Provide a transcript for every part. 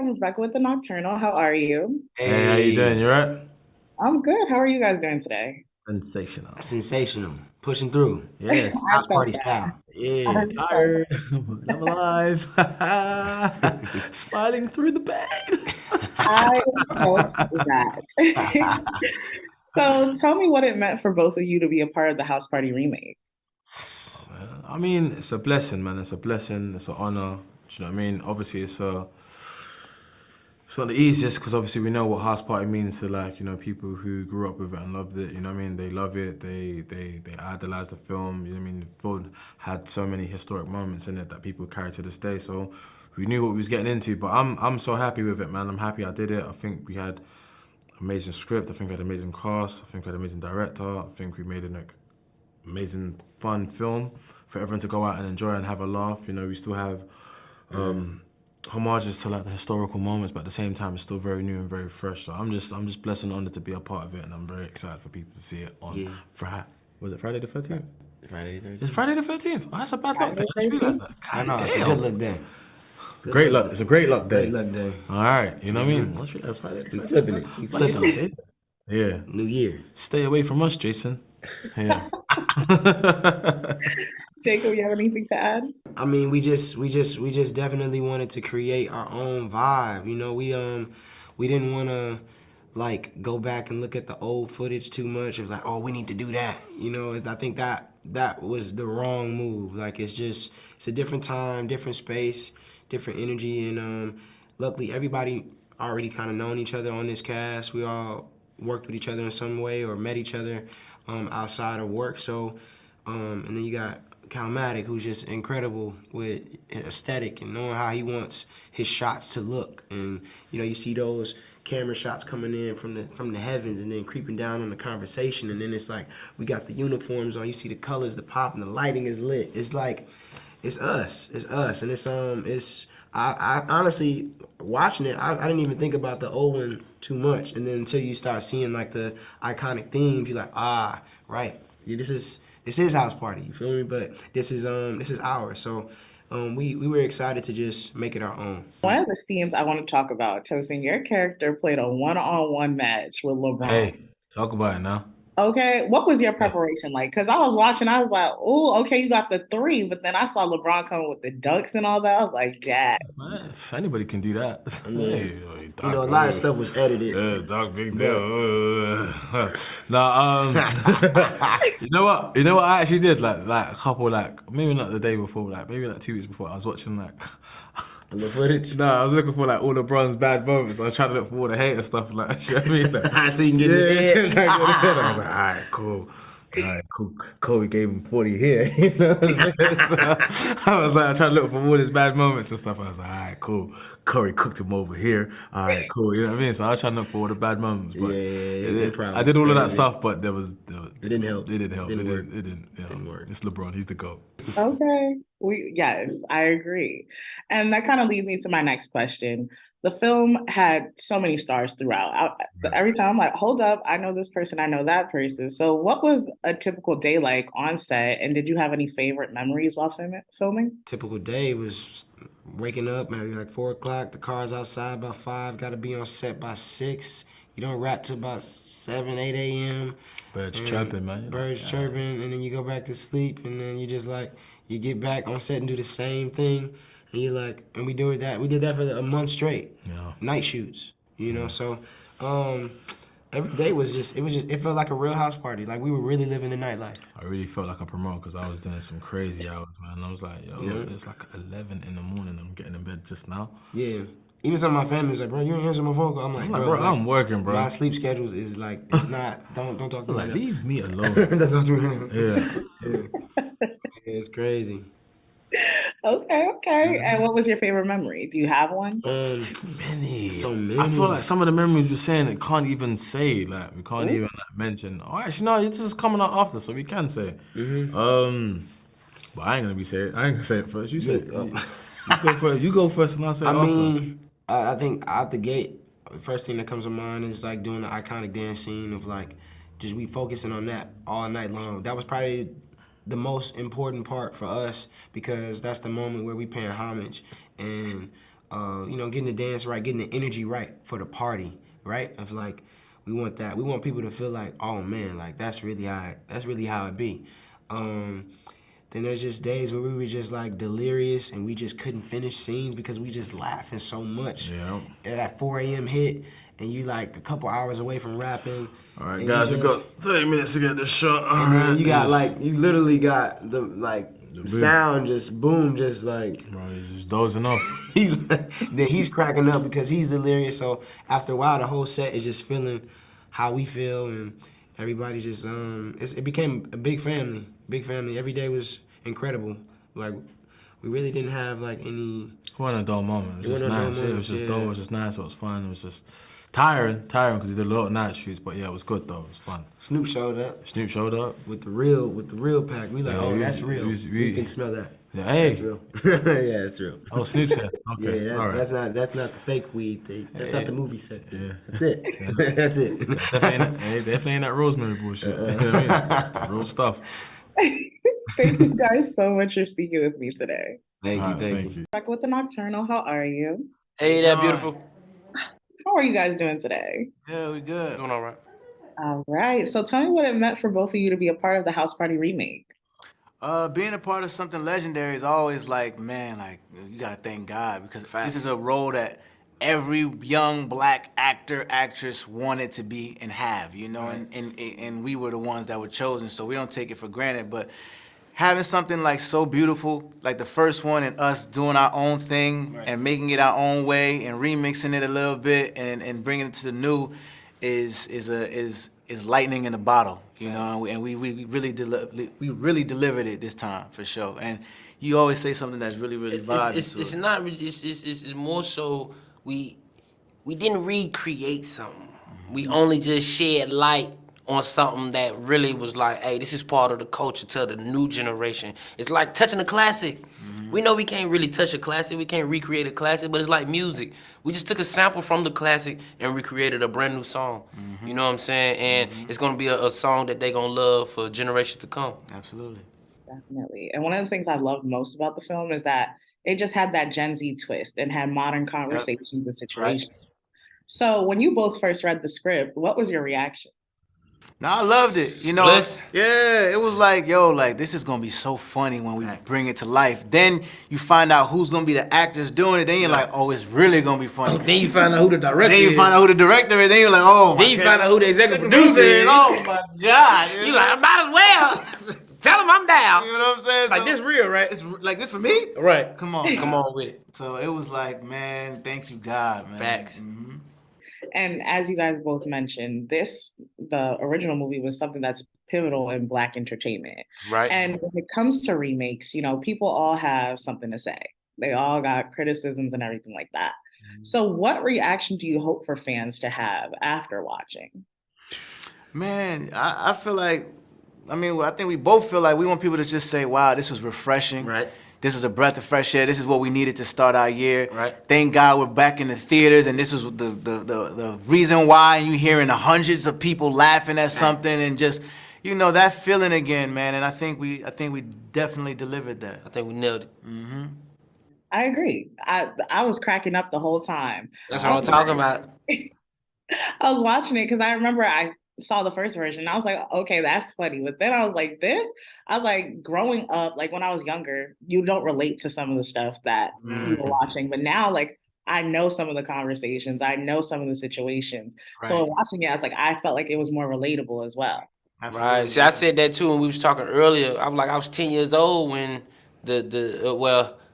I'm Rebecca with the Nocturnal. How are you? Hey, how you doing? Hey, You right? I'm good. How are you guys doing today? Sensational. sensational. Pushing through. Yes. I House felt party that. style. Yeah, I felt tired, but I'm alive. Smiling through the pain. I felt that. So tell me what it meant for both of you to be a part of the House Party remake. Man, I mean, it's a blessing, man. It's a blessing. It's an honor. Do you know what I mean? Obviously, it's not the easiest because obviously we know what house party means to people who grew up with it and loved it. You know what I mean? They love it. They idolize the film. You know what I mean? The film had so many historic moments in it that people carry to this day. So we knew what we was getting into. But I'm so happy with it, man. I'm happy I did it. I think we had amazing script. I think we had amazing cast. I think we had amazing director. I think we made an amazing fun film for everyone to go out and enjoy and have a laugh. You know, we still have homages to like the historical moments, but at the same time, it's still very new and very fresh. So I'm just blessed and honored to be a part of it, and I'm very excited for people to see it on Yeah. Friday. Was it Friday the 13th? Friday the It's 13th. Friday the 13th. Oh, that's a bad luck day. Friday I just realized 13th? that. I God know, it's a good damn. luck day. It's a Good great luck luck. day. It's a great luck Great day. luck day. All right, you know what I mean? Let's realize Friday the We 13th. flipping it. We Bloody flipping hell, it. dude. Yeah. New year. Stay away from us, Jason. Yeah. Jacob, you have anything to add? I mean, we just definitely wanted to create our own vibe. We didn't want to like go back and look at the old footage too much. Of like, oh, we need to do that. I think that was the wrong move. Like, it's a different time, different space, different energy, and luckily everybody already kind of known each other on this cast. We all worked with each other in some way or met each other outside of work. So, and then you got Calmatic, who's just incredible with aesthetic and knowing how he wants his shots to look. And you see those camera shots coming in from the heavens and then creeping down on the conversation. And then it's like we got the uniforms on. You see the colors, the pop, and the lighting is lit. It's like it's us. It's us. And it's I honestly watching it, I didn't even think about the old one too much. And then until you start seeing like the iconic themes, you're like, ah, right. Yeah, this is house party. You feel me? But this is ours. So we were excited to just make it our own. One of the scenes I want to talk about, Tosin, your character played a one-on-one match with LeBron. Hey, talk about it now. Okay, what was your Yeah. preparation like? Because I was watching, I was like, oh, okay, you got the three, but then I saw LeBron coming with the dunks and all that. I was like, Dad. Man, if anybody can do that. I Hey, mean, doc, a lot of stuff was edited, yeah, doc, big but deal. Nah, you know what? You know what I actually did? Like a couple, like maybe not the day before, like maybe like 2 weeks before. I was watching like. the footage. No, I was looking for like all LeBron's bad moments. I was trying to look for all the hater stuff, like, you know what I mean? Like, I see you can get yeah, his yeah, trying to get his head. I was head. like, all right, cool. All right, cool. Kobe gave him 40 here. You know what I'm saying? So, I was like, trying to look for all his bad moments and stuff. I was like, all right, cool. Curry cooked him over here. All right, cool. You know what I mean? So I was trying to look for all the bad moments. But Yeah, improv I was did all of that crazy. stuff, but It didn't help. it didn't help. Didn't work. It didn't. Didn't work. It's LeBron. He's the GOAT. Okay. Yes, I agree. And that kind of leads me to my next question. The film had so many stars throughout. Every time I'm like, hold up, I know this person, I know that person. So, what was a typical day like on set? And did you have any favorite memories while filming? Typical day was waking up maybe like 4 o'clock. The car's outside by 5. Got to be on set by 6. You don't wrap till about 7, 8 a.m. Birds And chirping, man. You're like, birds chirping, and then you go back to sleep, and then you just like you get back on set and do the same thing, and you like, and we did that for a month straight, yeah. night shoots, so um, every day it felt like a real house party, like we were really living the nightlife. I really felt like a promoter because I was doing some crazy hours, man. I was like, yo, Yeah, it's like 11 in the morning. I'm getting in bed just now. yeah. Even some of my family was like, bro, you ain't answering my phone call. I'm like, I'm like, bro, bro, I'm working, bro. my I sleep schedule is like, it's not. Don't talk to was me like, right leave me now. alone. Don't talk to me right now. Yeah. Yeah, yeah, it's crazy. Okay, okay. And what was your favorite memory? Do you have one? It's Um, too many. so I feel like many. some of the memories you're saying it can't even say. Like we can't Ooh, even like mention. Oh, actually, no, this is coming out after, so we can say it. Hmm. But I ain't gonna be saying it. I ain't gonna say it first. You say it. You, You go first. You go first, and I'll say it I after. mean, I think out the gate, the first thing that comes to mind is like doing the iconic dance scene of like just we focusing on that all night long. That was probably the most important part for us because that's the moment where we paying homage and getting the dance right, getting the energy right for the party, right? Of like, we want that. We want people to feel like, oh man, like that's really how it be. Then there's just days where we were just like delirious and we just couldn't finish scenes because we just laughing so much. Yeah. And that 4 a.m. hit and you like a couple hours away from rapping. All right, guys, we got 30 minutes to get this shot. And then you got like, you literally got the sound just boom, just like. Bro, he's just dozing off. Then he's cracking up because he's delirious. So after a while, the whole set is just feeling how we feel, and everybody just it became a big family. Big family. Every day was incredible. Like we really didn't have like any. It wasn't a dull moment. It was just nice. It was just dull. It was just nice. It was fun. It was just tiring because we did a lot of night shoots. But yeah, it was good though. It was fun. Snoop showed up. With the real pack. We like, that's real. We can smell that. Yeah, hey. That's real. Yeah, it's real. Oh, Snoop's here. Okay. Yeah, all right. that's not the fake weed thing. That's not the movie set. Yeah. That's it. Yeah. That's it. Definitely ain't that rosemary bullshit. You know what I mean? That's the real stuff. Thank you guys so much for speaking with me today. Thank you. Back with the Nocturnal. How are you? Hey, that beautiful. How are you guys doing today? Yeah, we good. Doing all right. All right. So tell me what it meant for both of you to be a part of the House Party remake. Being a part of something legendary is always like, man, like you gotta thank God because this is a role that every young black actor, actress wanted to be and have, you know, right. and we were the ones that were chosen, so we don't take it for granted. But having something like so beautiful, like the first one, and us doing our own thing and making it our own way and remixing it a little bit and bringing it to the new is lightning in a bottle, you know, and we really delivered it this time for sure. And you always say something that's really vibing. It's more so we didn't recreate something. We only just shed light on something that really was like, hey, this is part of the culture to the new generation. It's like touching a classic. We know we can't really touch a classic, we can't recreate a classic, but it's like music. We just took a sample from the classic and recreated a brand new song. You know what I'm saying? And it's gonna be a song that they gonna love for generations to come. Absolutely. Definitely. And one of the things I loved most about the film is that it just had that Gen Z twist and had modern conversations and situations. Right. So when you both first read the script, what was your reaction? No, I loved it. You know, yeah, it was like, yo, like this is gonna be so funny when we bring it to life. Then you find out who's gonna be the actors doing it. Then you're like, oh, it's really gonna be funny. Then you find out who the director is. Then you find out who the director is. Then you're like, oh my Then you find out who the executive producer is. Oh my God. You like, I might as well. Tell him I'm down. You know what I'm saying? Like, this real, right? It's like this for me? Right. Come on. Come on with it. So it was like, man, thank you, God, man. Facts. And as you guys both mentioned, the original movie was something that's pivotal in Black entertainment. Right. And when it comes to remakes, you know, people all have something to say. They all got criticisms and everything like that. So what reaction do you hope for fans to have after watching? Man, I feel like, I think we both feel like we want people to just say, wow, this was refreshing. Right. This was a breath of fresh air. This is what we needed to start our year. Right. Thank God we're back in the theaters, and this was the reason why you hearing the hundreds of people laughing at something and just, you know, that feeling again, man. And I think we definitely delivered that. I think we nailed it. I agree. I was cracking up the whole time. That's what I'm talking about. I was watching it because I remember I saw the first version and I was like, okay, that's funny. But then I was like, growing up, like when I was younger, you don't relate to some of the stuff that you were watching. But now, like, I know some of the conversations, I know some of the situations. Right. So watching it, I felt like it was more relatable as well. Absolutely. Right. See, I said that too when we was talking earlier. I was 10 years old when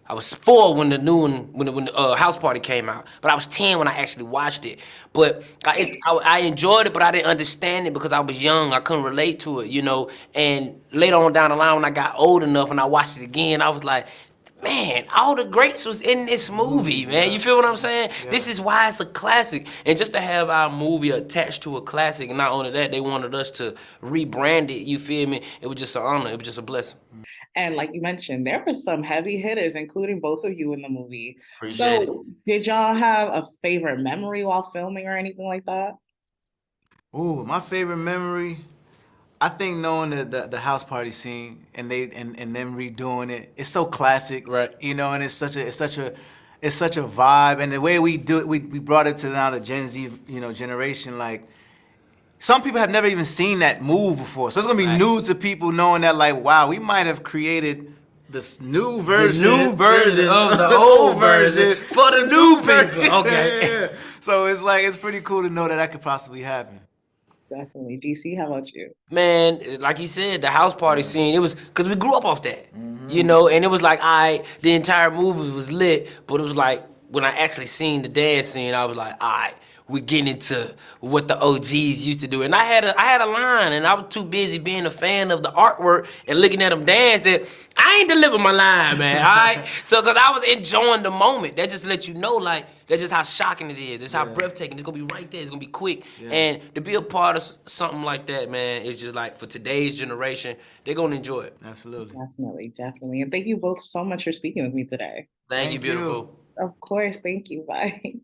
I was 4 when the House Party came out, but I was 10 when I actually watched it. But I enjoyed it, but I didn't understand it because I was young. I couldn't relate to it, you know. And later on down the line, when I got old enough and I watched it again, I was like, man, all the greats was in this movie, man. You feel what I'm saying? Yeah. This is why it's a classic. And just to have our movie attached to a classic, and not only that, they wanted us to rebrand it, you feel me? It was just an honor. It was just a blessing. And like you mentioned, there were some heavy hitters, including both of you in the movie. Appreciate it. Did y'all have a favorite memory while filming or anything like that? Ooh, my favorite memory, I think knowing the house party scene and them redoing it. It's so classic, right? You know, and it's such it's such a vibe, and the way we do it, we brought it to now the Gen Z, generation. Like, some people have never even seen that move before, so it's gonna be new to people knowing that, like, wow, we might have created this new version, of the old version for the new people. Okay. Yeah. So it's like, it's pretty cool to know that could possibly happen. Definitely. DC, how about you? Man, like you said, the house party scene, it was, because we grew up off that, and it was like, the entire movie was lit, but it was like, when I actually seen the dance scene, I was like, we're getting into what the OGs used to do. And I had a line, and I was too busy being a fan of the artwork and looking at them dance that I ain't deliver my line, man, all right? So, because I was enjoying the moment. That just lets you know, like, that's just how shocking it is. That's how breathtaking. It's going to be right there. It's going to be quick. Yeah. And to be a part of something like that, man, it's just like, for today's generation, they're going to enjoy it. Absolutely. Definitely. And thank you both so much for speaking with me today. Thank you, beautiful. Of course. Thank you. Bye.